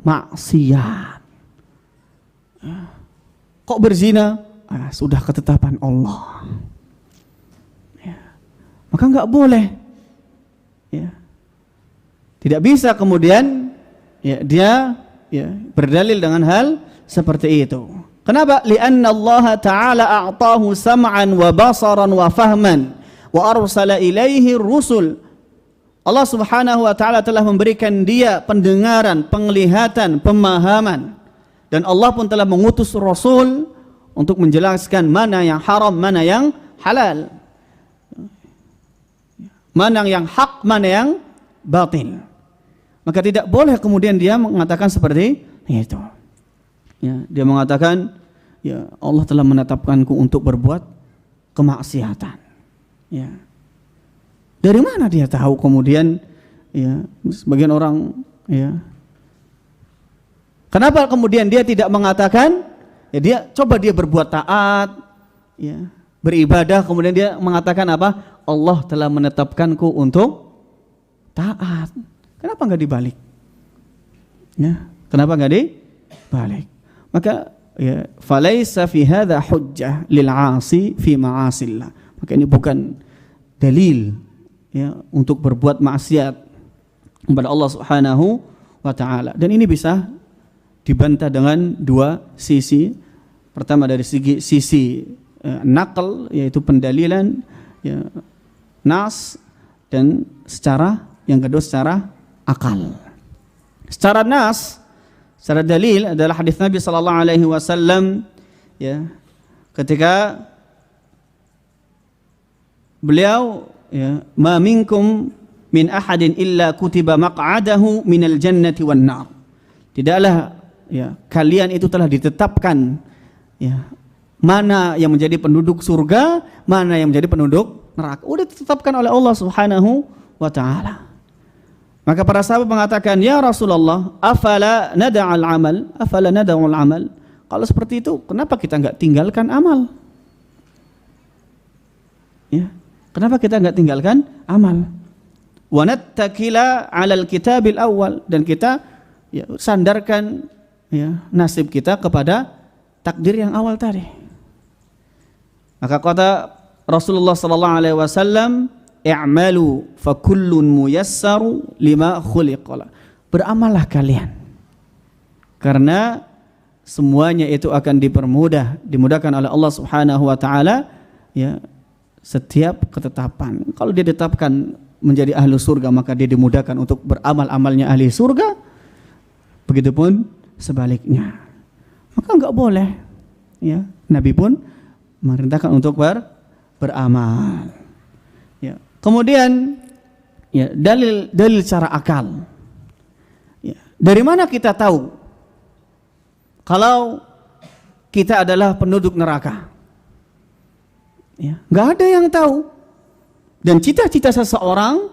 maksiat. Kok berzina? Sudah ketetapan Allah, ya, maka nggak boleh, ya. Tidak bisa kemudian, ya, dia, ya, berdalil dengan hal seperti itu. Kenapa? Lianna Allah Ta'ala a'tahu sam'an wa basaran wa fahman wa arsala ilaihi rusul. Allah Subhanahu wa taala telah memberikan dia pendengaran, penglihatan, pemahaman, dan Allah pun telah mengutus rasul untuk menjelaskan mana yang haram, mana yang halal. mana yang hak, mana yang batil. Maka tidak boleh kemudian dia mengatakan seperti itu. Ya, dia mengatakan, ya Allah telah menetapkanku untuk berbuat kemaksiatan. Ya. Dari mana dia tahu kemudian? Ya, sebagian orang, ya. Kenapa kemudian dia tidak mengatakan? Ya, dia coba dia berbuat taat, ya, beribadah, kemudian dia mengatakan apa? Allah telah menetapkanku untuk taat. Kenapa enggak dibalik? Ya, kenapa enggak dibalik? Maka ya, falaisa fi hadza hujjah lil 'asi fi ma'asillah. Maka ini bukan dalil, ya, untuk berbuat maksiat kepada Allah Subhanahu wa taala. Dan ini bisa dibantah dengan dua sisi. Pertama dari sisi naql, yaitu pendalilan, ya, nas, dan yang kedua secara akal. Secara nas, secara dalil adalah hadis Nabi sallallahu alaihi wasallam, ya, ketika beliau, ya, ma minkum min ahadin illa kutiba maq'adahu minal jannati wan nar. Tidaklah, ya, kalian itu telah ditetapkan, ya, mana yang menjadi penduduk surga, mana yang menjadi penduduk neraka. Udah ditetapkan oleh Allah Subhanahu wa taala. Maka para sahabat mengatakan, ya Rasulullah, afala nada'al amal, afala nada'ul amal. Kalau seperti itu, kenapa kita enggak tinggalkan amal? Ya, kenapa kita enggak tinggalkan amal? Wa nattakila 'alal kitabil awwal, dan kita, ya, sandarkan, ya, nasib kita kepada takdir yang awal tadi. Maka kata Rasulullah sallallahu alaihi wasallam, i'malu fa kullun muyassaru lima khuliqala. Beramallah kalian, karena semuanya itu akan dimudahkan oleh Allah Subhanahu wa taala, ya, setiap ketetapan. Kalau dia ditetapkan menjadi ahli surga, maka dia dimudahkan untuk beramal-amalnya ahli surga. Begitupun sebaliknya. Maka enggak boleh, ya, Nabi pun memerintahkan untuk beramal. Ya. Kemudian, ya, dalil secara akal. Ya. Dari mana kita tahu kalau kita adalah penduduk neraka? Ya. Enggak ada yang tahu. Dan cita-cita seseorang,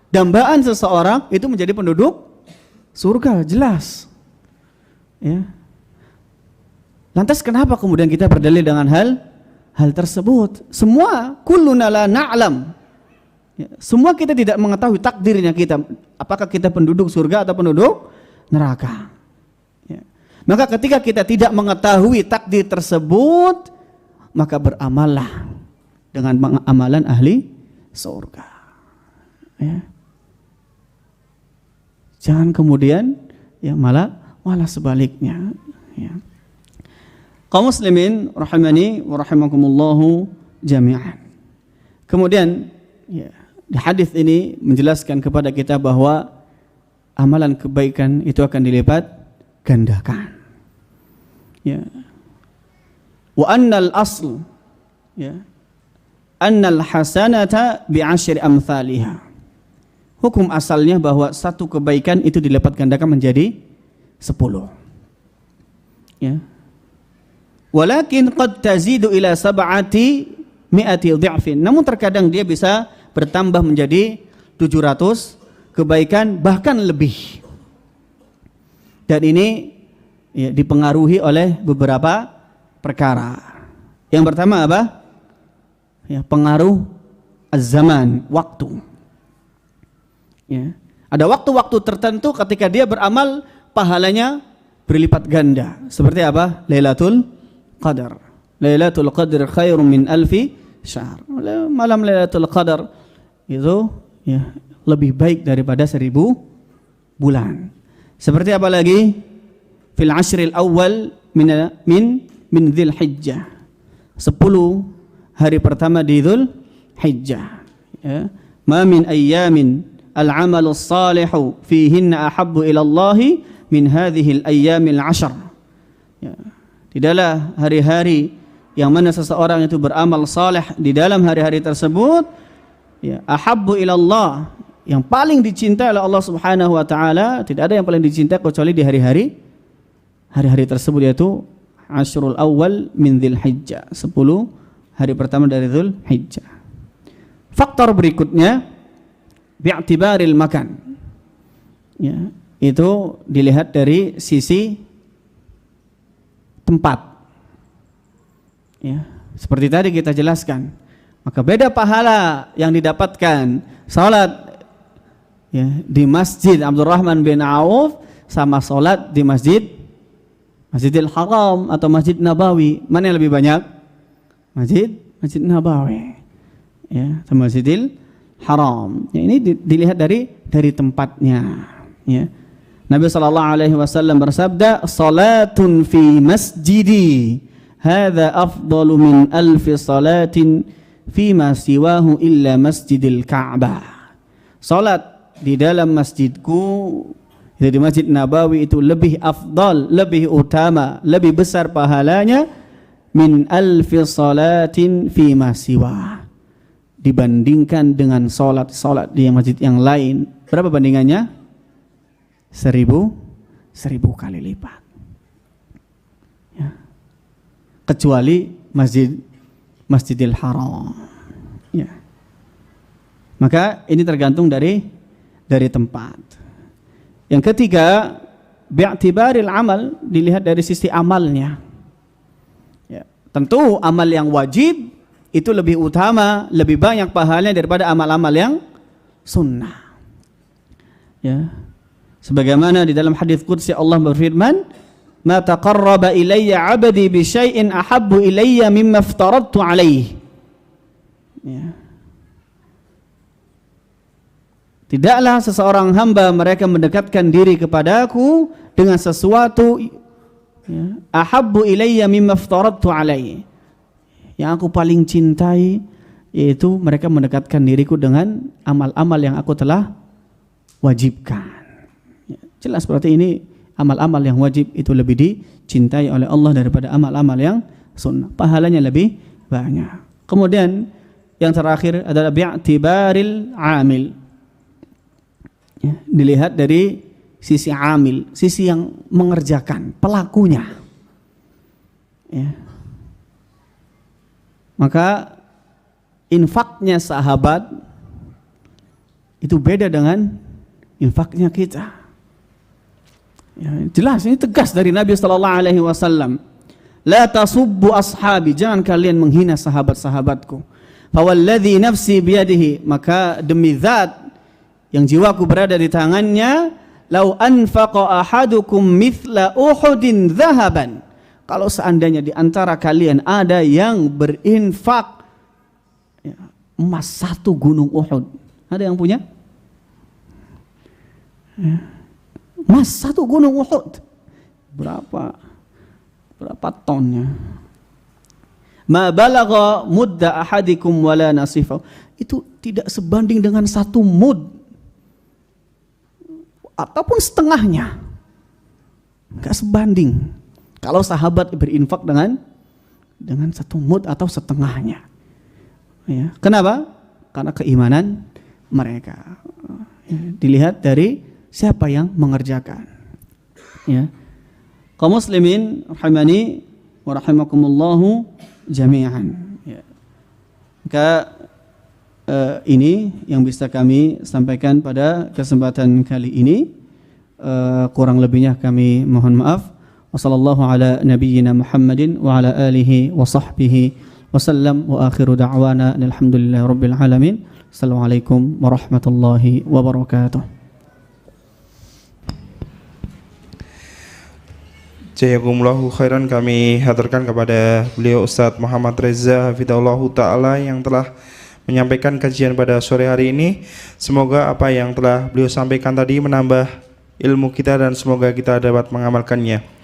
dambaan seseorang itu menjadi penduduk surga, jelas. Ya. Lantas kenapa kemudian kita berdalil dengan hal tersebut? Semua kulluna la na'lam. Ya, semua kita tidak mengetahui takdirnya kita, apakah kita penduduk surga atau penduduk neraka. Ya. Maka ketika kita tidak mengetahui takdir tersebut, maka beramallah dengan amalan ahli surga. Ya. Jangan kemudian, ya, malah sebaliknya. Ya. Kaum muslimin rahimani wa rahimakumullahu jami'an. Kemudian, ya, di hadis ini menjelaskan kepada kita bahwa amalan kebaikan itu akan dilipat gandakan. Ya. Wa annal asl, ya, annal hasanata bi'asyri amthaliha. Hukum asalnya bahwa satu kebaikan itu dilipat gandakan menjadi 10. Ya. Walakin qad tazidu ila sab'ati mi'ati dhi'fin. Namun terkadang dia bisa bertambah menjadi 700 kebaikan, bahkan lebih. Dan ini, ya, dipengaruhi oleh beberapa perkara. Yang pertama apa? Ya, pengaruh az-zaman, waktu. Ya. Ada waktu-waktu tertentu ketika dia beramal, pahalanya berlipat ganda. Seperti apa? Lailatul Qadar. Lailatul Qadar khairun min alfi syahr. Malam Lailatul Qadar itu, ya, lebih baik daripada 1000 bulan. Seperti apa lagi? Fil ashril awal min Dzul Hijjah. 10 hari pertama di Dzul Hijjah. Ya. Ma min ayyamin al-'amalu s-salihu fihinna ahabbu ila Allah min hadhihi al-ayyamil 'ashr. Ya. Tidaklah hari-hari yang mana seseorang itu beramal saleh di dalam hari-hari tersebut ya, ahabbu ilallah, yang paling dicintai oleh Allah Subhanahu wa taala, tidak ada yang paling dicintai kecuali di hari-hari tersebut, yaitu Asyrul Awal min Dzulhijjah, 10 hari pertama dari Dzulhijjah. Faktor berikutnya bi'tibaril makan. Ya, itu dilihat dari sisi tempat. Ya, seperti tadi kita jelaskan. Maka beda pahala yang didapatkan salat ya di Masjid Abdurrahman bin Auf sama salat di Masjidil Haram atau Masjid Nabawi. Mana yang lebih banyak? Masjid Nabawi. Ya, sama Masjidil Haram. Ya, ini dilihat dari tempatnya. Ya. Nabi SAW bersabda, salatun fi masjidi hadza afdalu min alfi salatin fi ma siwahu illa masjidil Ka'bah. Salat di dalam masjidku, itu di Masjid Nabawi, itu lebih afdal, lebih utama, lebih besar pahalanya min alfi salatin fi ma siwah, dibandingkan dengan salat di masjid yang lain. Berapa bandingannya? 1000 kali lipat. Ya. Kecuali Masjidil Haram. Ya. Maka ini tergantung dari tempat. Yang ketiga, bi'tibaril amal, dilihat dari sisi amalnya. Ya. Tentu amal yang wajib itu lebih utama, lebih banyak pahalanya daripada amal-amal yang sunnah. Ya. Sebagaimana di dalam hadis qudsi Allah berfirman, "Ma taqarraba ilayya 'abdi bi syai'in ahabbu ilayya mimma aftaradtu 'alaihi." Ya. Tidaklah seseorang hamba mereka mendekatkan diri kepadaku dengan sesuatu ya, ahabbu ilayya mimma aftaradtu 'alaihi. Yang aku paling cintai yaitu mereka mendekatkan diriku dengan amal-amal yang aku telah wajibkan. Jelas seperti ini, amal-amal yang wajib itu lebih dicintai oleh Allah daripada amal-amal yang sunnah. Pahalanya lebih banyak. Kemudian yang terakhir adalah bi'tibaril amil. Ya, dilihat dari sisi amil, sisi yang mengerjakan, pelakunya. Ya. Maka infaknya sahabat itu beda dengan infaknya kita. Ya, jelas ini tegas dari Nabi sallallahu alaihi wasallam. La tasubbu ashabi, jangan kalian menghina sahabat-sahabatku. Fawalladzi nafsi biyadihi, maka demi zat yang jiwaku berada di tangannya, lau anfaqa ahadukum mithla Uhudin dhahaban. Kalau seandainya di antara kalian ada yang berinfak ya, emas 1 gunung Uhud. Ada yang punya? Ya. Emas 1 gunung Uhud. Berapa tonnya? Ma balagha mudda ahadikum wala nasifa. Itu tidak sebanding dengan 1 mud ataupun setengahnya. Enggak sebanding. Kalau sahabat berinfak dengan 1 mud atau setengahnya. Ya. Kenapa? Karena keimanan mereka. Ya. Dilihat dari siapa yang mengerjakan. Ya. Kaum muslimin rahimani wa rahimakumullahu jami'an. Ya. Maka ini yang bisa kami sampaikan pada kesempatan kali ini. Kurang lebihnya kami mohon maaf. Wassallallahu ala nabiyyina Muhammadin wa ala alihi wa sahbihi wasallam wa akhiru da'wana alhamdulillahi rabbil alamin. Assalamualaikum warahmatullahi wabarakatuh. Jazakumullahu khairan, kami haturkan kepada beliau Ustadz Muhammad Reza Hafidhahullahu Ta'ala yang telah menyampaikan kajian pada sore hari ini. Semoga apa yang telah beliau sampaikan tadi menambah ilmu kita dan semoga kita dapat mengamalkannya.